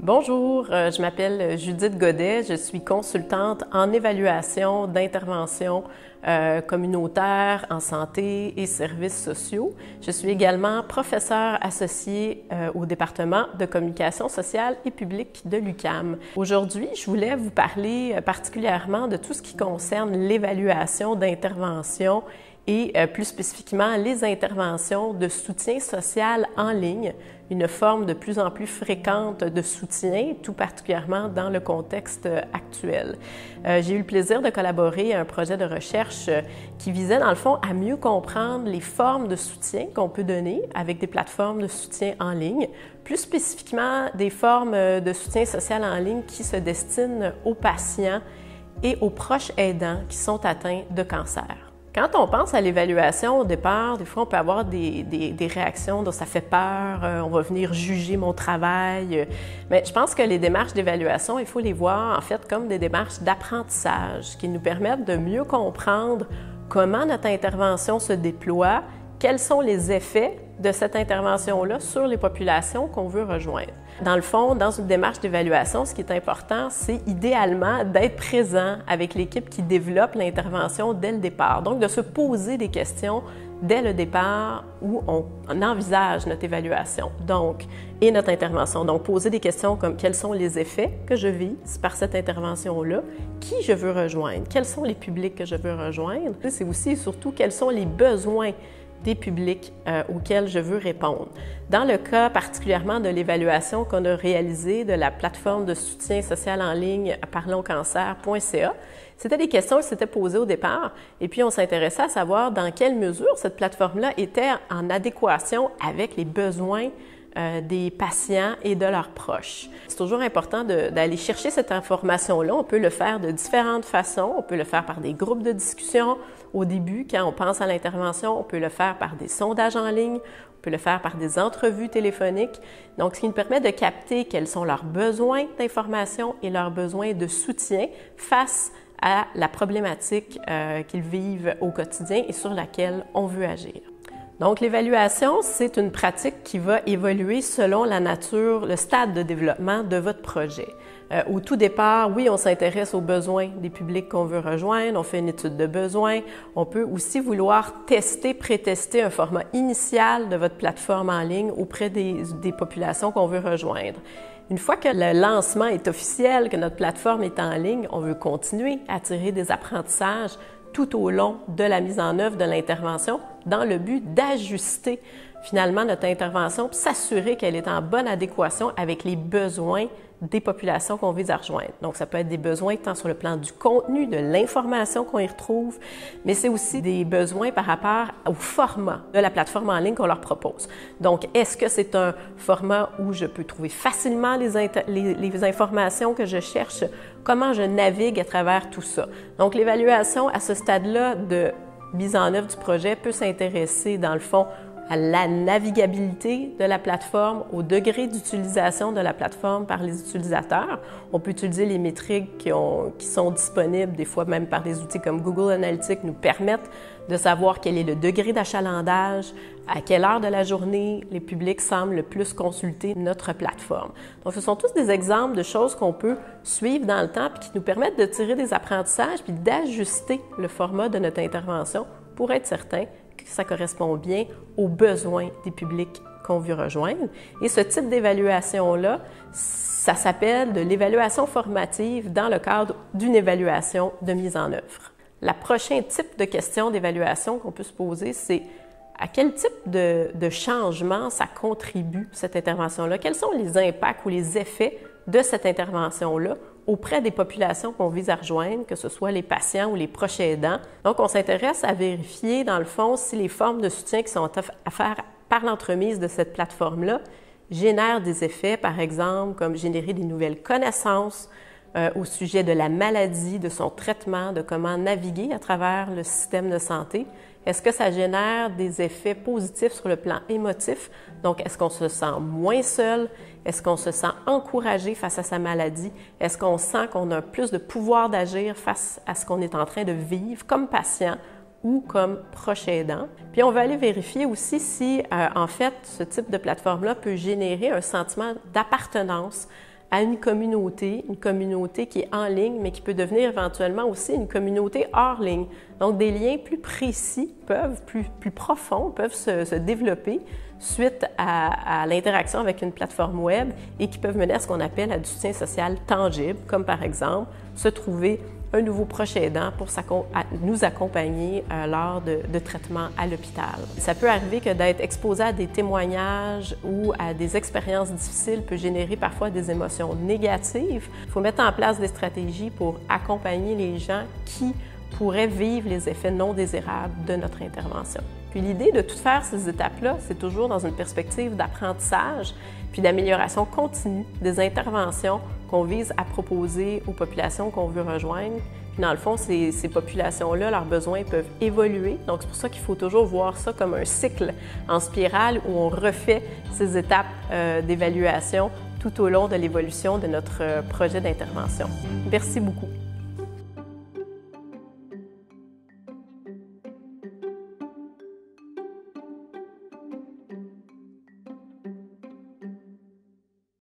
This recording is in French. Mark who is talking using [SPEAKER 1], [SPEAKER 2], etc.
[SPEAKER 1] Bonjour, je m'appelle Judith Godet, je suis consultante en évaluation d'intervention communautaire en santé et services sociaux. Je suis également professeure associée au département de communication sociale et publique de l'UQAM. Aujourd'hui, je voulais vous parler particulièrement de tout ce qui concerne l'évaluation d'intervention et plus spécifiquement les interventions de soutien social en ligne, une forme de plus en plus fréquente de soutien, tout particulièrement dans le contexte actuel. J'ai eu le plaisir de collaborer à un projet de recherche qui visait dans le fond à mieux comprendre les formes de soutien qu'on peut donner avec des plateformes de soutien en ligne, plus spécifiquement des formes de soutien social en ligne qui se destinent aux patients et aux proches aidants qui sont atteints de cancer. Quand on pense à l'évaluation au départ, des fois on peut avoir des réactions dont ça fait peur, on va venir juger mon travail. Mais je pense que les démarches d'évaluation, il faut les voir en fait comme des démarches d'apprentissage qui nous permettent de mieux comprendre comment notre intervention se déploie, quels sont les effets de cette intervention-là sur les populations qu'on veut rejoindre. Dans le fond, dans une démarche d'évaluation, ce qui est important, c'est idéalement d'être présent avec l'équipe qui développe l'intervention dès le départ. Donc, de se poser des questions dès le départ où on envisage notre évaluation et notre intervention. Donc, poser des questions comme quels sont les effets que je vise par cette intervention-là, qui je veux rejoindre, quels sont les publics que je veux rejoindre. C'est aussi et surtout quels sont les besoins des publics auxquels je veux répondre. Dans le cas particulièrement de l'évaluation qu'on a réalisée de la plateforme de soutien social en ligne parlonscancer.ca, c'était des questions qui s'étaient posées au départ et puis on s'intéressait à savoir dans quelle mesure cette plateforme-là était en adéquation avec les besoins des patients et de leurs proches. C'est toujours important d'aller chercher cette information-là. On peut le faire de différentes façons. On peut le faire par des groupes de discussion au début, quand on pense à l'intervention. On peut le faire par des sondages en ligne. On peut le faire par des entrevues téléphoniques. Donc, ce qui nous permet de capter quels sont leurs besoins d'information et leurs besoins de soutien face à la problématique qu'ils vivent au quotidien et sur laquelle on veut agir. Donc, l'évaluation, c'est une pratique qui va évoluer selon la nature, le stade de développement de votre projet. Au tout départ, oui, on s'intéresse aux besoins des publics qu'on veut rejoindre, on fait une étude de besoins. On peut aussi vouloir pré-tester un format initial de votre plateforme en ligne auprès des populations qu'on veut rejoindre. Une fois que le lancement est officiel, que notre plateforme est en ligne, on veut continuer à tirer des apprentissages tout au long de la mise en œuvre de l'intervention dans le but d'ajuster finalement notre intervention pour s'assurer qu'elle est en bonne adéquation avec les besoins des populations qu'on vise à rejoindre. Donc, ça peut être des besoins tant sur le plan du contenu, de l'information qu'on y retrouve, mais c'est aussi des besoins par rapport au format de la plateforme en ligne qu'on leur propose. Donc, est-ce que c'est un format où je peux trouver facilement les informations que je cherche? Comment je navigue à travers tout ça? Donc, l'évaluation à ce stade-là de mise en œuvre du projet peut s'intéresser, dans le fond, à la navigabilité de la plateforme, au degré d'utilisation de la plateforme par les utilisateurs. On peut utiliser les métriques qui sont disponibles, des fois même par des outils comme Google Analytics, nous permettent de savoir quel est le degré d'achalandage, à quelle heure de la journée les publics semblent le plus consulter notre plateforme. Donc, ce sont tous des exemples de choses qu'on peut suivre dans le temps et qui nous permettent de tirer des apprentissages puis d'ajuster le format de notre intervention pour être certain que ça correspond bien aux besoins des publics qu'on veut rejoindre. Et ce type d'évaluation-là, ça s'appelle de l'évaluation formative dans le cadre d'une évaluation de mise en œuvre. Le prochain type de question d'évaluation qu'on peut se poser, c'est à quel type de changement ça contribue, cette intervention-là? Quels sont les impacts ou les effets de cette intervention-là auprès des populations qu'on vise à rejoindre, que ce soit les patients ou les proches aidants. Donc, on s'intéresse à vérifier, dans le fond, si les formes de soutien qui sont à faire par l'entremise de cette plateforme-là génèrent des effets, par exemple, comme générer des nouvelles connaissances au sujet de la maladie, de son traitement, de comment naviguer à travers le système de santé. Est-ce que ça génère des effets positifs sur le plan émotif? Donc, est-ce qu'on se sent moins seul? Est-ce qu'on se sent encouragé face à sa maladie? Est-ce qu'on sent qu'on a plus de pouvoir d'agir face à ce qu'on est en train de vivre comme patient ou comme proche aidant? Puis on va aller vérifier aussi si, en fait, ce type de plateforme-là peut générer un sentiment d'appartenance à une communauté qui est en ligne, mais qui peut devenir éventuellement aussi une communauté hors ligne. Donc, des liens plus précis plus profonds peuvent se développer suite à l'interaction avec une plateforme web et qui peuvent mener à ce qu'on appelle à du soutien social tangible, comme par exemple se trouver un nouveau proche aidant pour nous accompagner lors de traitements à l'hôpital. Ça peut arriver que d'être exposé à des témoignages ou à des expériences difficiles peut générer parfois des émotions négatives. Il faut mettre en place des stratégies pour accompagner les gens qui pourraient vivre les effets non désirables de notre intervention. Puis l'idée de toutes faire ces étapes-là, c'est toujours dans une perspective d'apprentissage puis d'amélioration continue des interventions qu'on vise à proposer aux populations qu'on veut rejoindre. Puis dans le fond, ces populations-là, leurs besoins peuvent évoluer. Donc c'est pour ça qu'il faut toujours voir ça comme un cycle en spirale où on refait ces étapes d'évaluation tout au long de l'évolution de notre projet d'intervention. Merci beaucoup.